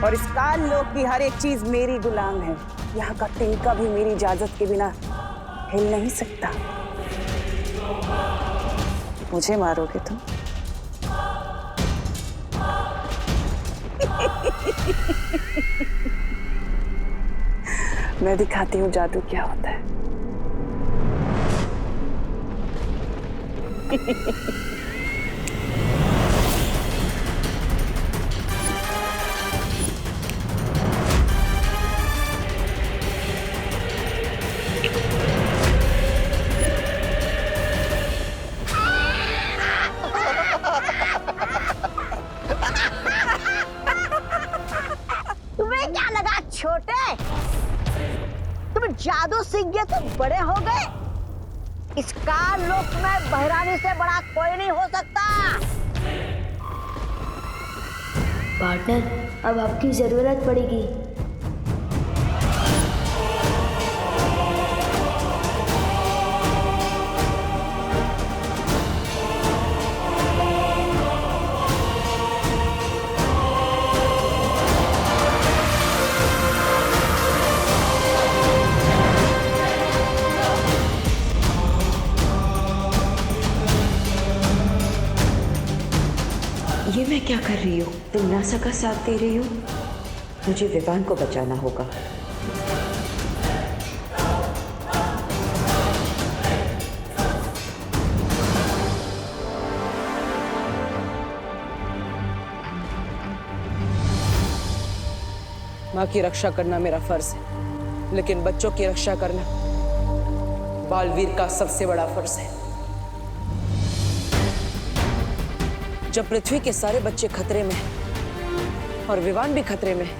और इस काल लोक की हर एक चीज मेरी गुलाम है। यहाँ का तिनका भी मेरी इजाजत के बिना हिल नहीं सकता। मुझे मारोगे तुम? मैं दिखाती हूँ जादू क्या होता है। तुम्हें क्या लगा छोटे? तुम जादू सीख गए तो बड़े हो गए। इस काल लोक में बहरानी से बड़ा कोई नहीं हो सकता। पार्टनर, अब आपकी जरूरत पड़ेगी। ये मैं क्या कर रही हूँ? तुम नासा का साथ दे रही हो? मुझे विवान को बचाना होगा। माँ की रक्षा करना मेरा फर्ज है, लेकिन बच्चों की रक्षा करना बालवीर का सबसे बड़ा फर्ज है। जब पृथ्वी के सारे बच्चे खतरे में हैं और विवान भी खतरे में है,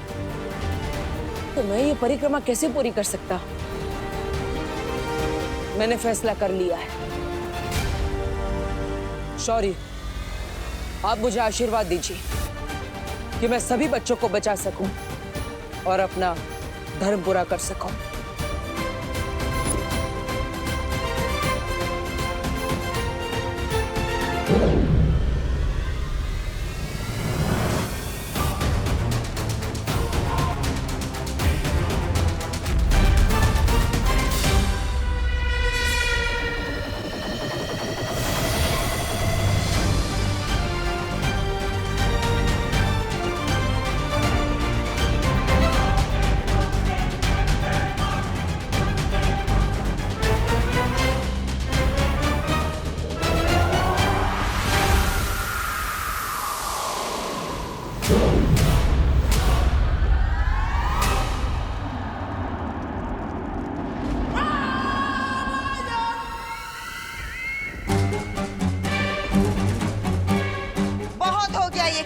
तो मैं ये परिक्रमा कैसे पूरी कर सकता? मैंने फैसला कर लिया है। शौर्य, आप मुझे आशीर्वाद दीजिए कि मैं सभी बच्चों को बचा सकूं और अपना धर्म पूरा कर सकूं।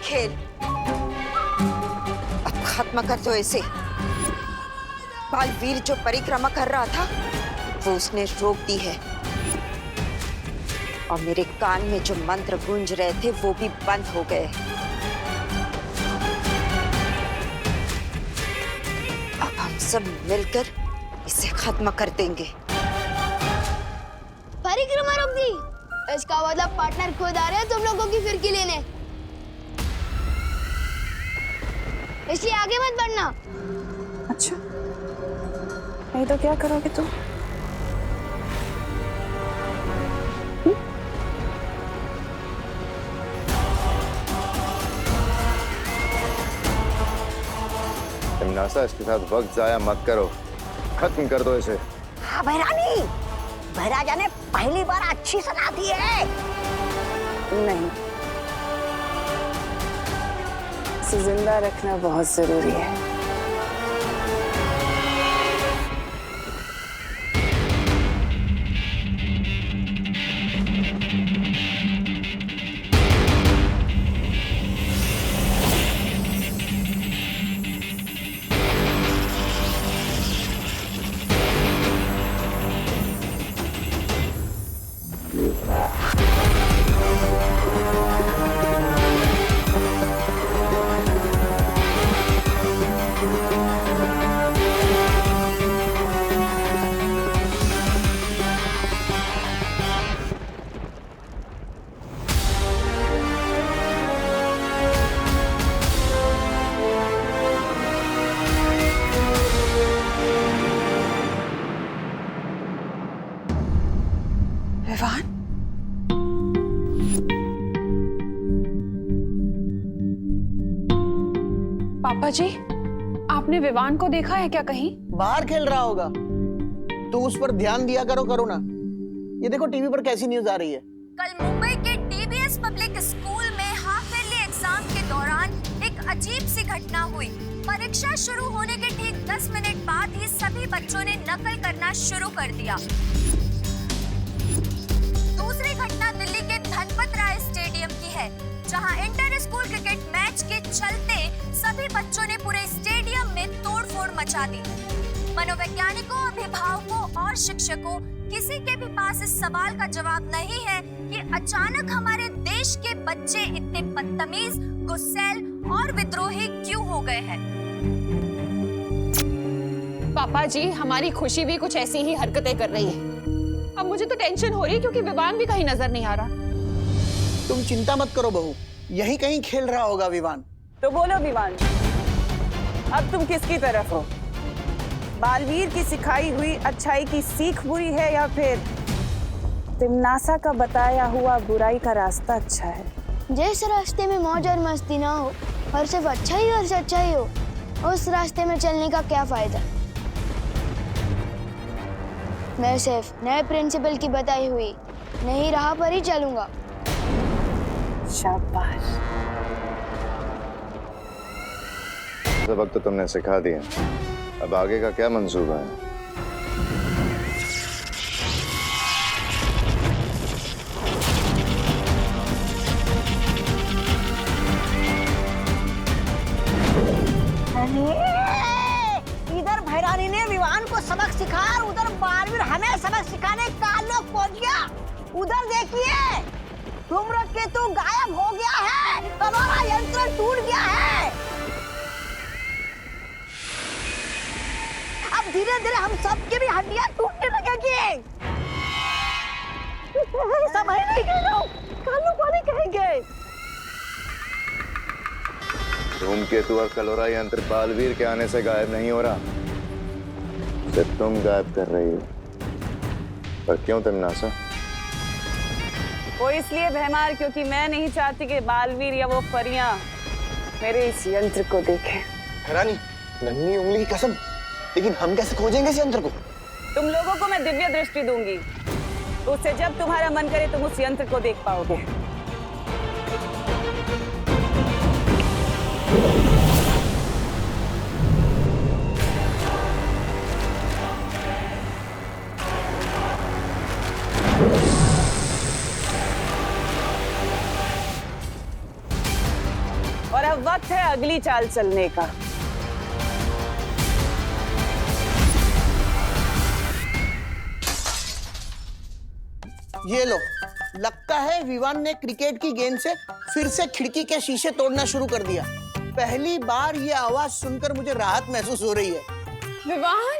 खेल अब खत्म कर दो इसे। बालवीर जो परिक्रमा कर रहा था वो उसने रोक दी है, और मेरे कान में जो मंत्र गूंज रहे थे वो भी बंद हो गए। अब हम सब मिलकर इसे खत्म कर देंगे। परिक्रमा रोक दी? इसका मतलब पार्टनर खुद आ रहे हैं तुम लोगों की फिरकी लेने, इसलिए आगे मत बढ़ना। अच्छा, नहीं तो क्या करोगे तुम? नासा, इसके साथ वक्त जाया मत करो, खत्म कर दो इसे। हाँ भैरानी, भैराजा ने पहली बार अच्छी सलाह दी है। नहीं, इसे जिंदा रखना बहुत जरूरी है। पापा जी, आपने विवान को देखा है क्या कहीं? बाहर खेल रहा होगा। तू उस पर ध्यान दिया करो करुणा। ये देखो टीवी पर कैसी न्यूज आ रही है। कल मुंबई के डीबीएस पब्लिक स्कूल में हाफ ईयरली एग्जाम के दौरान एक अजीब सी घटना हुई। परीक्षा शुरू होने के ठीक 10 मिनट बाद ही सभी बच्चों ने नकल करना शुरू कर दिया। दूसरी घटना दिल्ली के धनपत राय स्टेडियम की है, जहां इंटर स्कूल क्रिकेट मैच के चलते सभी बच्चों ने पूरे स्टेडियम में तोड़फोड़ मचा दी। मनोवैज्ञानिकों, अभिभावकों और शिक्षकों, किसी के भी पास इस सवाल का जवाब नहीं है कि अचानक हमारे देश के बच्चे इतने बदतमीज, गुस्सैल और विद्रोही क्यों हो गए हैं। पापा जी, हमारी खुशी भी कुछ ऐसी ही हरकतें कर रही है। अब मुझे तो टेंशन हो रही है क्योंकि विवान भी कहीं नजर नहीं आ रहा। तुम चिंता मत करो बहू, यहीं कहीं खेल रहा होगा विवान। तो बोलो विवान, अब तुम किसकी तरफ हो? बालवीर की सिखाई हुई अच्छाई की सीख बुरी है या फिर तिमनासा का बताया हुआ बुराई का रास्ता अच्छा है? जिस रास्ते में मौज और मस्ती ना हो और सिर्फ अच्छा ही और सच्चाई हो, उस रास्ते में चलने का क्या फायदा। मैं सिर्फ नए प्रिंसिपल की बताई हुई नई राह पर ही चलूंगा। शाबाश। सबक तो तुमने सिखा दिया, अब आगे का क्या मंसूबा है? इधर भैरानी ने विवान को सबक सिखा और उधर बालवीर हमें सबक सिखाने का लोग पहुंच गया। उधर देखिए, धूम्रकेतु गायब हो गया है, कलोरा यंत्र टूट गया है। अब धीरे धीरे हम सबकी भी हड्डियां टूटने लगेगी। समझ नहीं गए लोग, कालू को नहीं कहेंगे। धूमकेतु और कलोरा यंत्र बालवीर के आने से गायब नहीं हो रहा, सिर्फ तुम गायब कर रही हो। पर क्यों तिमनासा? वो इसलिए भैमार क्योंकि मैं नहीं चाहती कि बालवीर या वो परियां मेरे इस यंत्र को देखें। रानी, नन्ही उंगली की कसम, लेकिन हम कैसे खोजेंगे इस यंत्र को? तुम लोगों को मैं दिव्य दृष्टि दूंगी, उससे जब तुम्हारा मन करे तुम उस यंत्र को देख पाओगे। और अब वक्त है अगली चाल चलने का। ये लो, लगता है विवान ने क्रिकेट की गेंद से फिर से खिड़की के शीशे तोड़ना शुरू कर दिया। पहली बार ये आवाज सुनकर मुझे राहत महसूस हो रही है। विवान,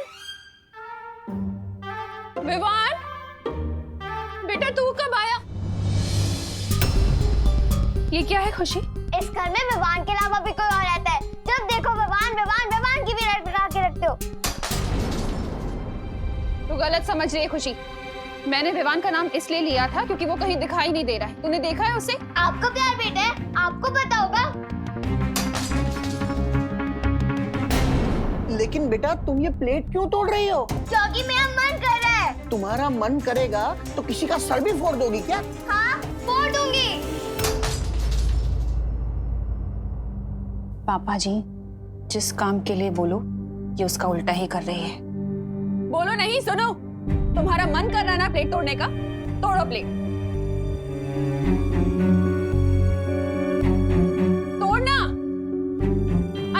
विवान, बेटा तू कब आया? ये क्या है खुशी? इस घर में विवान के अलावा भी कोई और रहता है। जब देखो विवान विवान विवान की भी रट लगा के रखते हो। तू गलत समझ रही है खुशी। मैंने विवान का नाम इसलिए लिया था क्योंकि वो कहीं दिखाई नहीं दे रहा है। तूने देखा है उसे? आपका प्यार बेटा है, आपको पता होगा। लेकिन बेटा तुम ये प्लेट क्यों तोड़ रही हो? क्योंकि मेरा मन कर रहा है। तुम्हारा मन करेगा तो किसी का सर भी फोड़ दोगी क्या? हाँ, फोड़ दूंगी। पापा जी, जिस काम के लिए बोलो ये उसका उल्टा ही कर रही है। बोलो नहीं, सुनो। तुम्हारा मन कर रहा है ना प्लेट तोड़ने का? तोड़ो प्लेट। तोड़ना।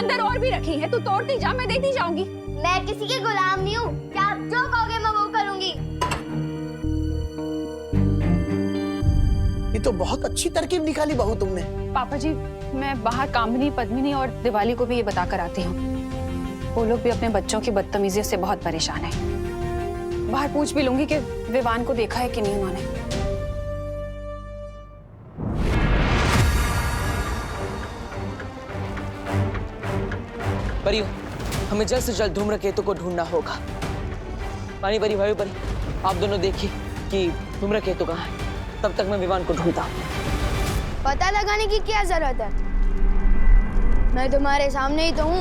अंदर और भी रखी है, तू तोड़ती जा, मैं देती जाऊंगी। मैं किसी के गुलाम नहीं हूँ। क्या आप जो कहोगे मैं वो करूंगी। ये तो बहुत अच्छी तरकीब निकाली बहू तुमने। पापा जी, मैं बाहर कामनी, पद्मिनी और दिवाली को भी ये बता कर आती हूँ। वो लोग भी अपने बच्चों की बदतमीजी से बहुत परेशान हैं। बाहर पूछ भी लूंगी कि विवान को देखा है कि नहीं उन्होंने। परियो, हमें जल्द से जल्द धूम्रकेतु को ढूंढना होगा। पानी परी, भाई परी, आप दोनों देखिए कि धूम्रकेतु कहाँ है। तब तक मैं विवान को ढूंढता हूँ। पता लगाने की क्या जरूरत है? मैं तुम्हारे सामने ही तो हूँ।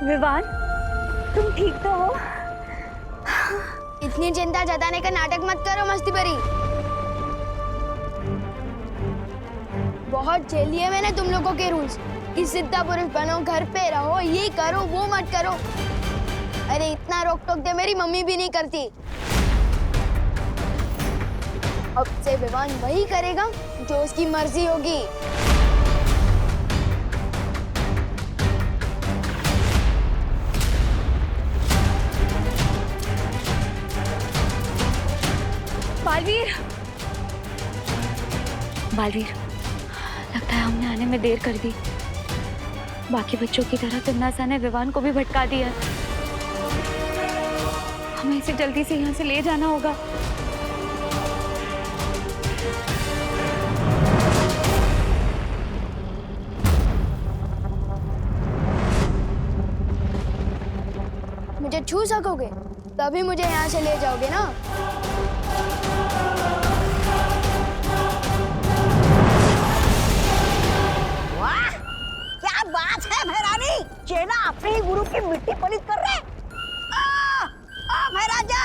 विवान, तुम ठीक तो हो? इतनी चिंता जताने का नाटक मत करो मस्ती भरी। बहुत झेल लिए मैंने तुम लोगों के रूल्स कि सिद्धा पुरुष बनो, घर पे रहो, ये करो वो मत करो। अरे इतना रोक टोक दे मेरी मम्मी भी नहीं करती। अब से विवान वही करेगा जो उसकी मर्जी होगी। बालवीर, बालवीर, लगता है हमने आने में देर कर दी। बाकी बच्चों की तरह तिमनासा ने विवान को भी भटका दिया। हमें इसे जल्दी से यहाँ से ले जाना होगा। मुझे छू सकोगे तभी मुझे यहाँ से ले जाओगे ना। वाह, क्या बात है भैरानी, चेला अपने ही गुरु की मिट्टी पलित कर रहे। भैराजा,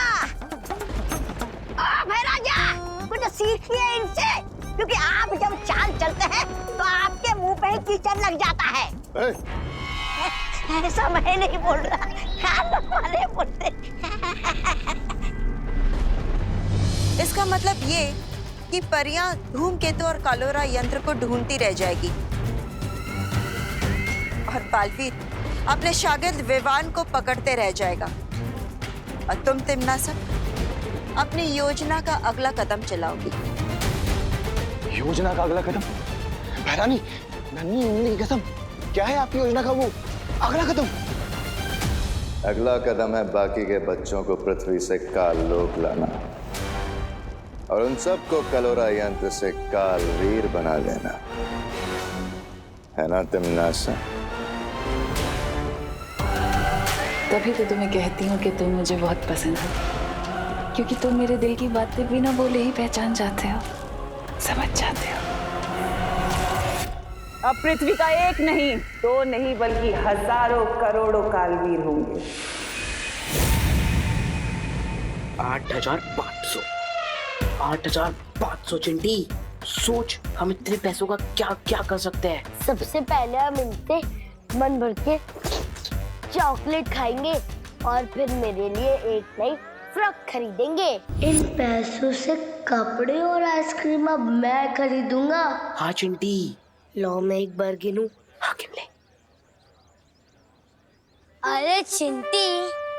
भैराजा, कुछ सीखिए इनसे, क्योंकि आप जब चाल चलते हैं तो आपके मुंह पे ही कीचड़ लग जाता है। ऐसा मैं नहीं बोल रहा, खाने वाले बोलते। इसका मतलब ये कि परियां धूमकेतु और कालोरा यंत्र को ढूंढती रह जाएगी और बालवीर अपने शागिर्द विवान को पकड़ते रह जाएगा और तुम तिमनासा अपनी योजना का अगला कदम चलाओगी। योजना का अगला कदम? भैरानी, नन्ही उंगली की कसम, क्या है आपकी योजना का वो अगला कदम? अगला कदम है बाकी के बच्चों को पृथ्वी से काललोक लाना और उन सबको कलोरा यंत्र से कालवीर बना देना, है ना तिमनासा? तभी तो तुम्हें कहती हूँ कि तुम मुझे बहुत पसंद हो, क्योंकि तुम मेरे दिल की बातें बिना बोले ही पहचान जाते हो, समझ जाते हो। अब पृथ्वी का एक नहीं, दो नहीं, बल्कि हजारों करोड़ों कालवीर होंगे। 8,500 8,500 चिंटी, सोच हम इतने पैसों का क्या क्या कर सकते हैं। सबसे पहले हम इनसे मन भर के चॉकलेट खाएंगे और फिर मेरे लिए एक नई फ्रॉक खरीदेंगे। इन पैसों से कपड़े और आइसक्रीम अब मैं खरीदूंगा। हाँ चिंटी। लो मैं एक बार गिनूं। हाँ गिन ले। अरे चिंटी,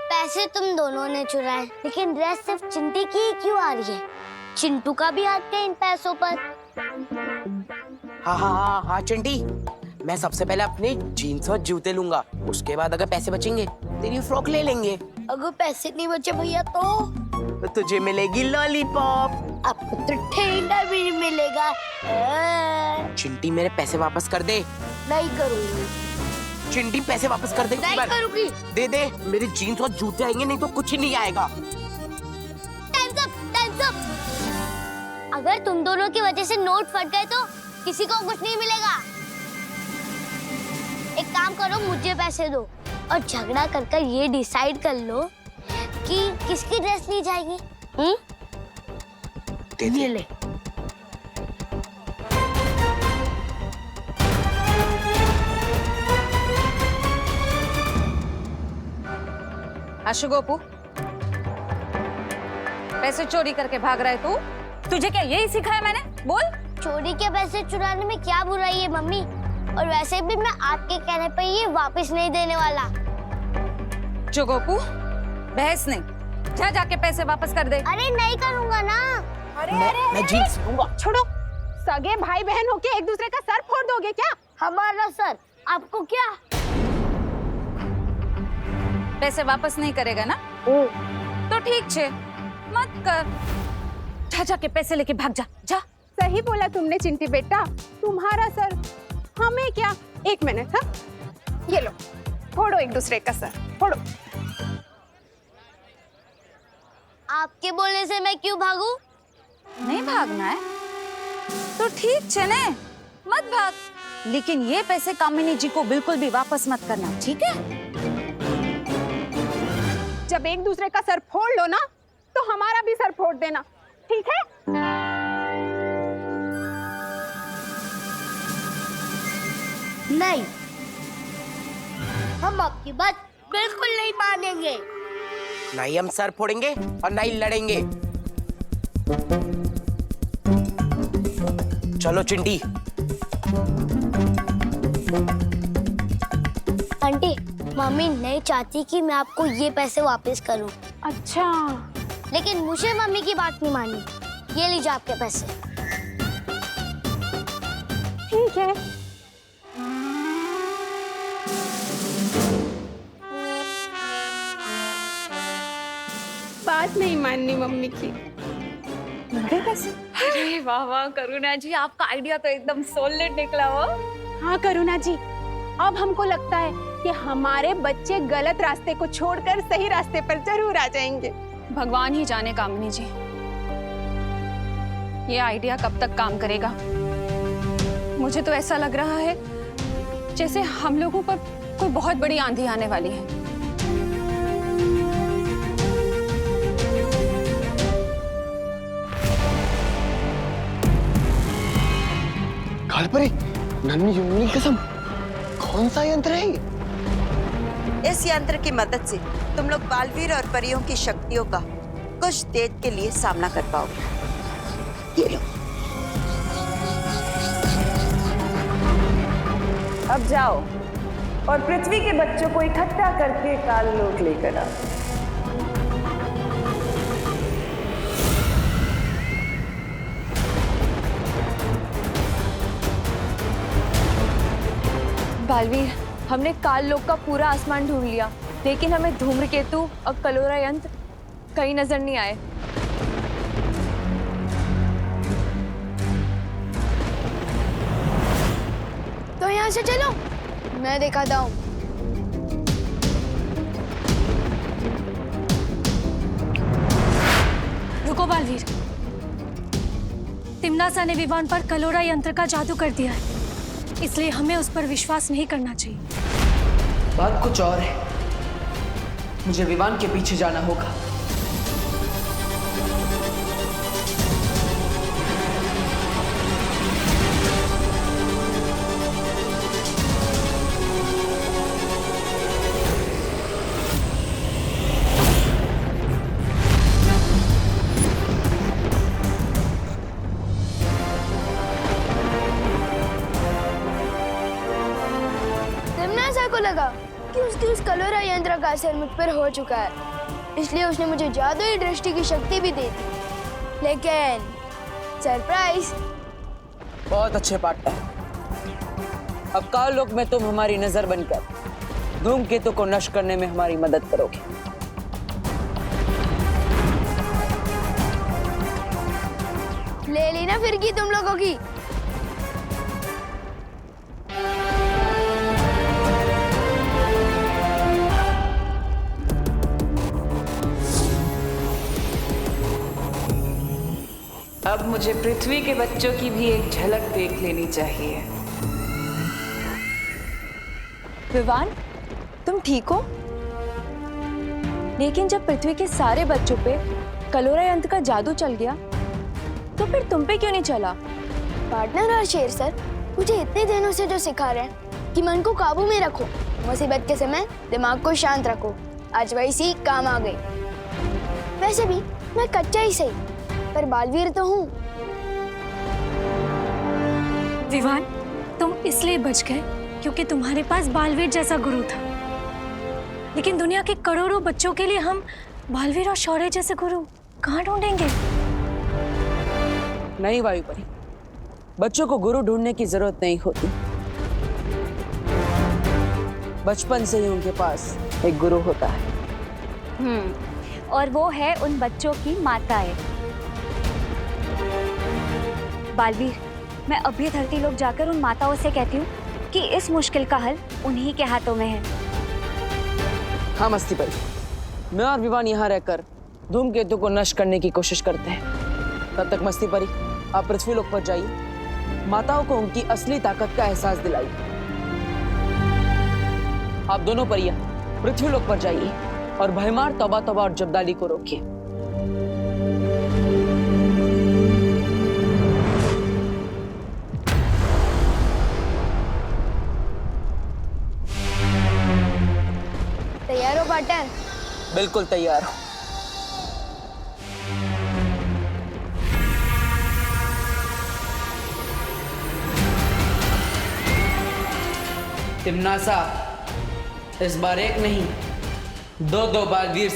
पैसे तुम दोनों ने चुराए, लेकिन ड्रेस सिर्फ चिंटी की ही क्यों आ रही है? चिंटू का भी हाथ है इन पैसों पर। हाँ हाँ हाँ हाँ चिंटी, मैं सबसे पहले अपने जीन्स और जूते लूंगा, उसके बाद अगर पैसे बचेंगे तेरी फ्रॉक ले लेंगे। अगर पैसे नहीं बचे भैया तो तुझे मिलेगी लॉलीपॉप। आपको तो ठेंगा भी नहीं मिलेगा। चिंटी मेरे पैसे वापस कर दे। नहीं करूंगी। चिंटी पैसे वापस कर दे। नहीं करूंगी। दे दे, मेरे जीन्स और जूते आएंगे, नहीं तो कुछ ही नहीं आएगा। Times up. अगर तुम दोनों की वजह से नोट फट गए तो किसी को कुछ नहीं मिलेगा। एक काम करो, मुझे पैसे दो और झगड़ा कर ये डिसाइड कर लो कि किसकी ड्रेस ली जाएगी। ये ले। आशु गोपू, पैसे चोरी करके भाग रहा है तू? तुझे क्या यही सिखाया मैंने? बोल। चोरी के पैसे चुराने में क्या बुराई है मम्मी? और वैसे भी मैं आपके कहने पर ये वापस नहीं देने वाला। जो गोपू, बहस नहीं, जा जाके पैसे वापस कर दे। अरे नहीं करूंगा ना। मैं जीन्स लूंगा। छोड़ो, सगे भाई बहन होके एक दूसरे का सर फोड़ दोगे क्या? हमारा सर आपको क्या? पैसे वापस नहीं करेगा ना? तो ठीक छे, मत कर। जा जाके पैसे लेके भाग जा। जा। सही बोला तुमने चिंटी बेटा, तुम्हारा सर हमें क्या। एक मिनट, हाँ, ये लो, फोड़ो एक दूसरे का सर, फोड़ो। आपके बोलने से मैं क्यों भागूं? नहीं भागना है तो ठीक चने, मत भाग, लेकिन ये पैसे कामिनी जी को बिल्कुल भी वापस मत करना, ठीक है? जब एक दूसरे का सर फोड़ लो ना, तो हमारा भी सर फोड़ देना, ठीक है? नहीं, हम आपकी बात बिल्कुल नहीं मानेंगे। नहीं हम सर फोड़ेंगे और नहीं लड़ेंगे। चलो चिंटी। आंटी, मम्मी नहीं चाहती कि मैं आपको ये पैसे वापस करूं। अच्छा, लेकिन मुझे मम्मी की बात नहीं मानी। ये लीजिए आपके पैसे। ठीक है। बात नहीं माननी मम्मी की। अरे वाह वाह करुणा जी, आपका आइडिया तो एकदम सॉलिड निकला हो। हाँ करुणा जी, अब हमको लगता है कि हमारे बच्चे गलत रास्ते को छोड़कर सही रास्ते पर जरूर आ जाएंगे। भगवान ही जाने कामिनी जी, ये आइडिया कब तक काम करेगा। मुझे तो ऐसा लग रहा है जैसे हम लोगों पर कोई बहुत बड़ी आंधी आने वाली है। कालपरी, नन्ही जुन्नी कसम, कौन सा यंत्र है ये? इस यंत्र की मदद से तुम लोग बालवीर और परियों की शक्तियों का कुछ देर के लिए सामना कर पाओगे। ये लो। अब जाओ और पृथ्वी के बच्चों को इकट्ठा करके काललोक लेकर आओ। बालवीर, हमने काल लोक का पूरा आसमान ढूंढ लिया, लेकिन हमें धूम्रकेतु और कलोरा यंत्र कहीं नजर नहीं आए। तो यहाँ से चलो, मैं दिखाता हूँ। रुको बालवीर, तिम्नासा ने विवान पर कलोरा यंत्र का जादू कर दिया है, इसलिए हमें उस पर विश्वास नहीं करना चाहिए। बात कुछ और है, मुझे विवान के पीछे जाना होगा। को लगा कि उसकी उस कलोरा यंत्र का असर मुझ पर हो चुका है, इसलिए उसने मुझे जादुई दृष्टि की शक्ति भी दे दी। लेकिन सरप्राइज। बहुत अच्छे पार्टनर, अब काल लोक में तुम हमारी नजर बनकर धूमकेतु को नष्ट करने में हमारी मदद करोगे। ले ली ना फिर की तुम लोगों की। अब मुझे पृथ्वी के बच्चों की भी एक झलक देख लेनी चाहिए। विवान, तुम ठीक हो? लेकिन जब पृथ्वी के सारे बच्चों पे कलोरा यंत्र का जादू चल गया, तो फिर तुम पे क्यों नहीं चला? पार्टनर और शेर सर मुझे इतने दिनों से जो सिखा रहे हैं कि मन को काबू में रखो, मुसीबत के समय दिमाग को शांत रखो, आज वही सीख काम आ गई। वैसे भी मैं कच्चा ही सही, पर बालवीर तो हूँ। विवान, तुम इसलिए बच गए क्योंकि तुम्हारे पास बालवीर जैसा गुरु था, लेकिन दुनिया के करोड़ों बच्चों के लिए हम बालवीर और शौर्य जैसे गुरु कहाँ ढूंढेंगे? नहीं वायुपरी, बच्चों को गुरु ढूंढने की जरूरत नहीं होती। बचपन से ही उनके पास एक गुरु होता है। और वो है उन बच्चों की माताएं। बालवीर, मैं अभी धरती लोक जाकर उन माताओं से कहती हूँ कि इस मुश्किल का हल उन्हीं के हाथों में है। हाँ मस्ती परी, मैं और विवान यहाँ रहकर धूमकेतु को नष्ट करने की कोशिश करते हैं। तब तक मस्ती परी, आप पृथ्वी लोक पर जाइए, माताओं को उनकी असली ताकत का एहसास दिलाइए। आप दोनों परियां पृथ्वी लोक पर जाइए और भयमार तौबा तौबा और जब्दाली को रोकिए। तैयार हो पार्टनर? बिल्कुल तैयार हो। तिमनासा, इस बार एक नहीं, दो बालवीर।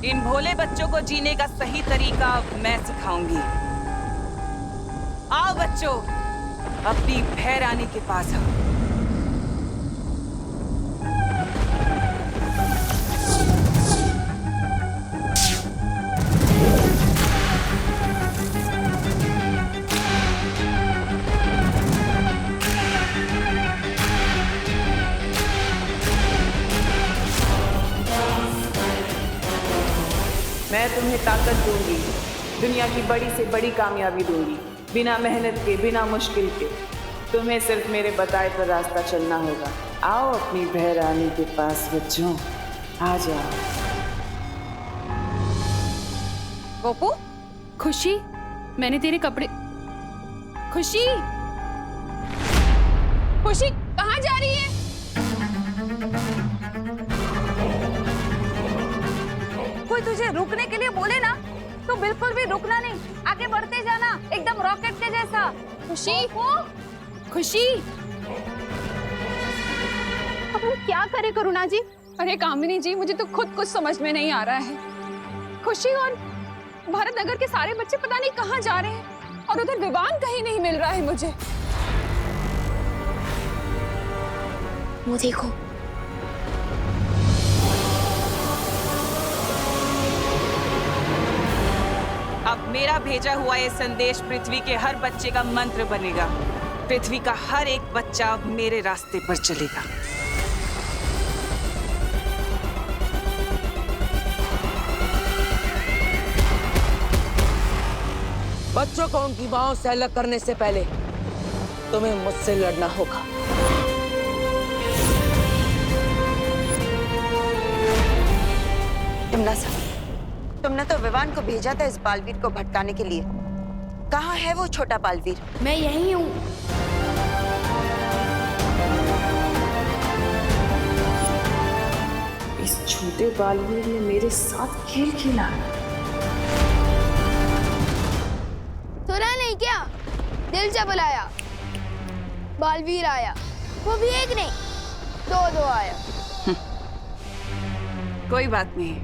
इन भोले बच्चों को जीने का सही तरीका मैं सिखाऊंगी। आओ बच्चों, अपनी भैरानी के पास आओ। मैं तुम्हें ताकत दूंगी, दुनिया की बड़ी से बड़ी कामयाबी दूंगी, बिना मेहनत के, बिना मुश्किल के। तुम्हें सिर्फ मेरे बताए पर रास्ता चलना होगा। आओ अपनी भैरानी के पास बच्चों, आ जाओ। गोपू, खुशी, मैंने तेरे कपड़े। खुशी, खुशी कहाँ जा रही है? कोई तुझे रुकने के लिए बोले ना तो बिल्कुल भी रुकना नहीं, आगे बढ़ते जाना एकदम रॉकेट के जैसा। खुशी, खुशी, अब हम क्या करें करुणा जी? अरे कामिनी जी, मुझे तो खुद कुछ समझ में नहीं आ रहा है। खुशी और भारत नगर के सारे बच्चे पता नहीं कहाँ जा रहे हैं और उधर विवान कहीं नहीं मिल रहा है मुझे। वो देखो, अब मेरा भेजा हुआ ये संदेश पृथ्वी के हर बच्चे का मंत्र बनेगा। पृथ्वी का हर एक बच्चा अब मेरे रास्ते पर चलेगा। बच्चों को उनकी मांओं से अलग करने से पहले तुम्हें मुझसे लड़ना होगा। तिमनासा, तुमने तो विवान को भेजा था इस बालवीर को भटकाने के लिए। कहाँ है वो छोटा बालवीर? मैं यहीं हूँ। इस छोटे बालवीर ने मेरे साथ खेल खेला। सुना नहीं क्या? दिल से बुलाया, बालवीर आया। वो भी एक नहीं, दो आया। कोई बात नहीं,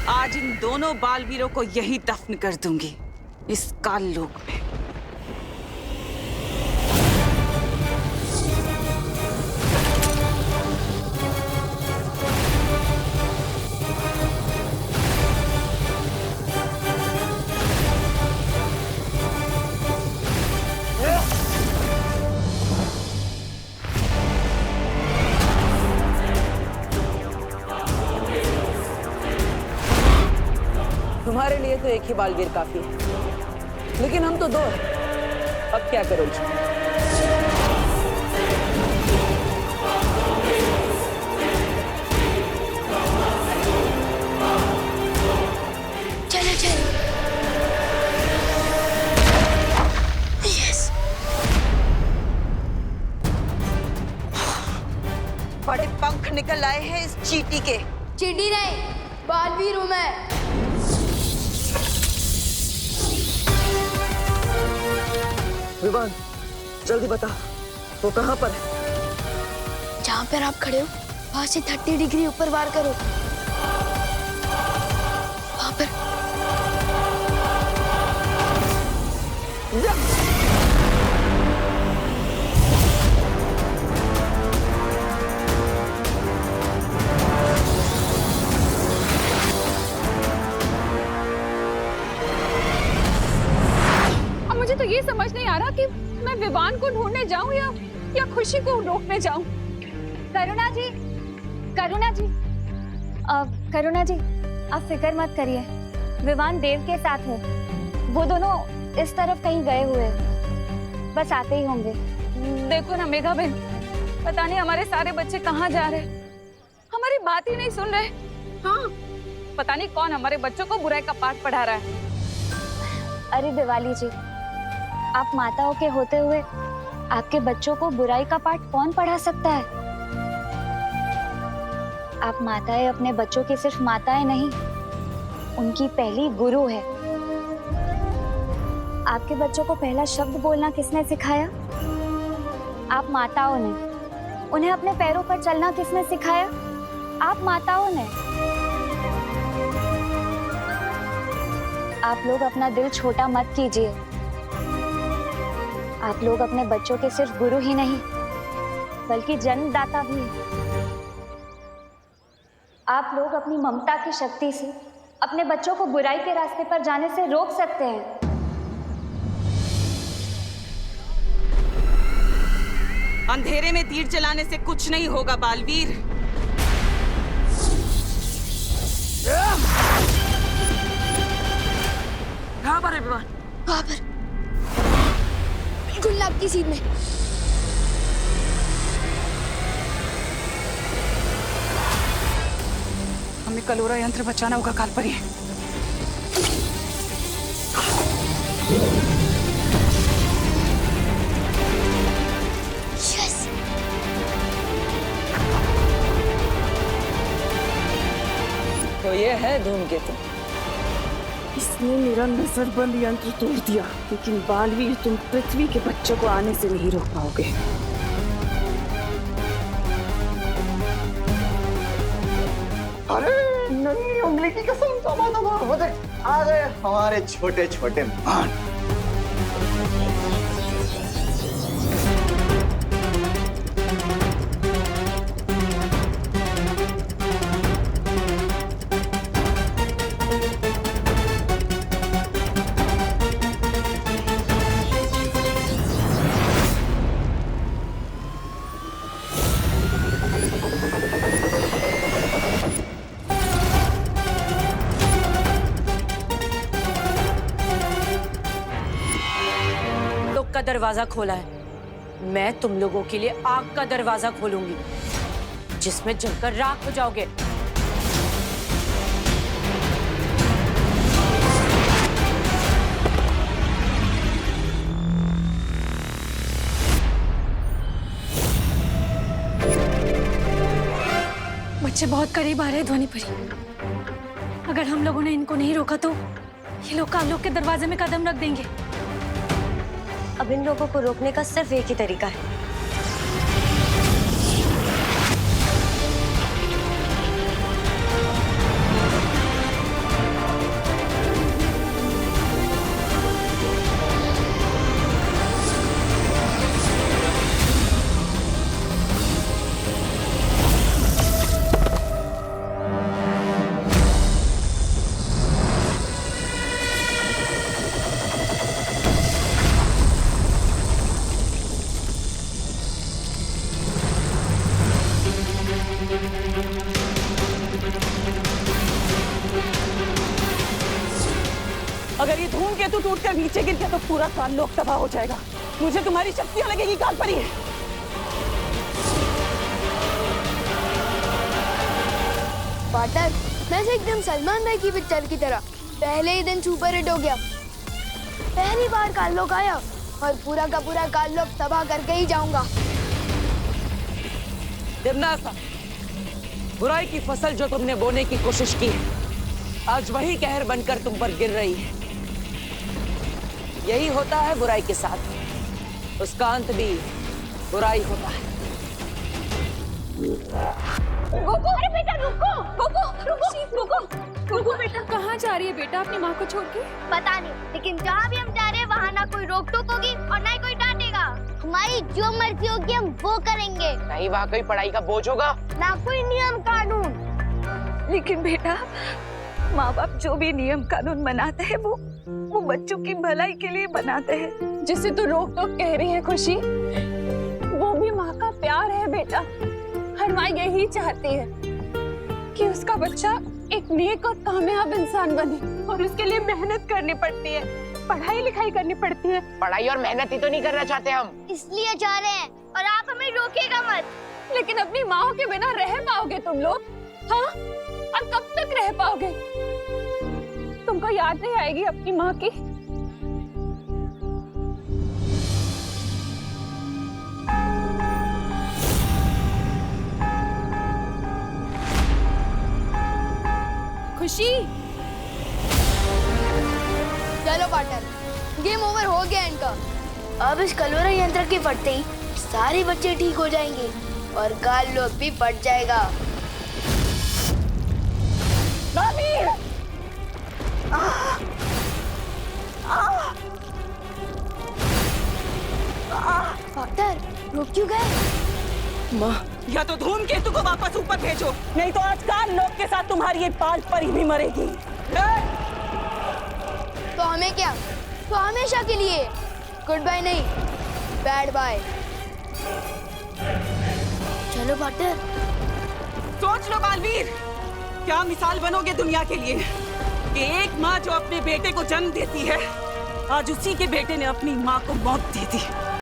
आज इन दोनों बालवीरों को यही दफन कर दूंगी, इस काल लोक में। तुम्हारे लिए तो एक ही बालवीर काफी है, लेकिन हम तो दो हैं। अब क्या करोगी? चलो चलो। यस। बड़े पंख निकल आए हैं इस चींटी के। चींटी नहीं, बालवीर हूँ मैं। विवान, जल्दी बता, वो कहाँ पर है? जहाँ पर आप खड़े हो, वहाँ से 30 डिग्री ऊपर वार करो। वहाँ पर। मुझे तो ये समझ नहीं आ रहा कि मैं विवान को ढूंढने जाऊं या खुशी को रोकने जाऊं। करुणा जी, करुणा जी, आप फिक्र मत करिए, विवान देव के साथ है। वो दोनों इस तरफ कहीं गए हुए हैं, बस आते ही होंगे। देखो ना मेघा बहन, पता नहीं हमारे सारे बच्चे कहाँ जा रहे, हमारी बात ही नहीं सुन रहे। हाँ, पता नहीं कौन हमारे बच्चों को बुराई का पाठ पढ़ा रहा है। अरे दिवाली जी, आप माताओं के होते हुए आपके बच्चों को बुराई का पाठ कौन पढ़ा सकता है? आप माताएं अपने बच्चों की सिर्फ माताएं नहीं, उनकी पहली गुरु है। आपके बच्चों को पहला शब्द बोलना किसने सिखाया? आप माताओं ने। उन्हें अपने पैरों पर चलना किसने सिखाया? आप माताओं ने। आप लोग अपना दिल छोटा मत कीजिए। आप लोग अपने बच्चों के सिर्फ गुरु ही नहीं, बल्कि जन्मदाता भी हैं। आप लोग अपनी ममता की शक्ति से अपने बच्चों को बुराई के रास्ते पर जाने से रोक सकते हैं। अंधेरे में तीर चलाने से कुछ नहीं होगा बालवीर। कहाँ पर है विवान? वहाँ पर, बिल्कुल नाक की सीध में। हमें कलोरा यंत्र बचाना होगा कालपरी। तो ये है धूमकेतु। इसने मेरा नजरबंद यंत्र तोड़ दिया, लेकिन बालवीर तुम पृथ्वी के बच्चों को आने से नहीं रोक पाओगे। अरे नन्ही उंगली की कसम, आ गए हमारे छोटे छोटे मान। का दरवाजा खोला है, मैं तुम लोगों के लिए आग का दरवाजा खोलूंगी, जिसमें जलकर राख हो जाओगे। बच्चे बहुत करीब आ रहे हैं ध्वनिपरी। अगर हम लोगों ने इनको नहीं रोका तो ये लोग कालोक के दरवाजे में कदम रख देंगे। अब इन लोगों को रोकने का सिर्फ एक ही तरीका है। अगर ये धूमकेतु टूटकर नीचे गिर गया तो पूरा काललोक तबाह हो जाएगा। मुझे तुम्हारी शक्तियां लगेगी कालपरी। पार्टनर, मैं एकदम सलमान भाई की पिक्चर की तरह पहले ही दिन सुपर हिट हो गया। पहली बार काललोक आया और पूरा का पूरा काललोक तबाह करके ही जाऊंगा। दिमनासा, बुराई की फसल जो तुमने बोने की कोशिश की है, आज वही कहर बनकर तुम पर गिर रही है। यही होता है बुराई के साथ, उसका अंत भी बुराई होता है। गोकू, अरे बेटा रुको, गोकू, रुको, गोकू बेटा कहाँ जा रही है बेटा अपनी माँ को छोड़ के? पता नहीं, लेकिन जहाँ भी हम जा रहे हैं वहाँ ना कोई रोक टोक होगी और ना ही कोई डांटेगा। हमारी जो मर्जी होगी हम वो करेंगे। नहीं वहाँ कोई पढ़ाई का बोझ होगा, ना कोई नियम कानून। लेकिन बेटा, माँ बाप जो भी नियम कानून बनाते हैं वो बच्चों की भलाई के लिए बनाते हैं। जिसे तू रोक टोक कह रही है खुशी, वो भी माँ का प्यार है बेटा। हर माँ यही चाहती है कि उसका बच्चा एक नेक और कामयाब इंसान बने, और उसके लिए मेहनत करनी पड़ती है, पढ़ाई लिखाई करनी पड़ती है। पढ़ाई और मेहनत ही तो नहीं करना चाहते हम, इसलिए जा रहे हैं और आप हमें रोकेगा मत। लेकिन अपनी माँ के बिना रह पाओगे तुम लोग? हाँ, और कब तक रह पाओगे? तुमको याद नहीं आएगी अपनी माँ की? खुशी, चलो पार्टनर, गेम ओवर हो गया इनका। अब इस कलोरा यंत्र के फटते ही सारे बच्चे ठीक हो जाएंगे और काल लोग भी फट जाएगा। डॉक्टर, रुक क्यों गए? माँ, या तो धूमकेतु को वापस ऊपर भेजो, नहीं तो आज काल लोग के साथ तुम्हारी ये पाल परी भी मरेगी। तो हमें क्या? तो हमेशा के लिए गुड बाय नहीं, बैड बाय। चलो पार्टनर। सोच लो बालवीर, क्या मिसाल बनोगे दुनिया के लिए कि एक माँ जो अपने बेटे को जन्म देती है, आज उसी के बेटे ने अपनी माँ को मौत दे दी।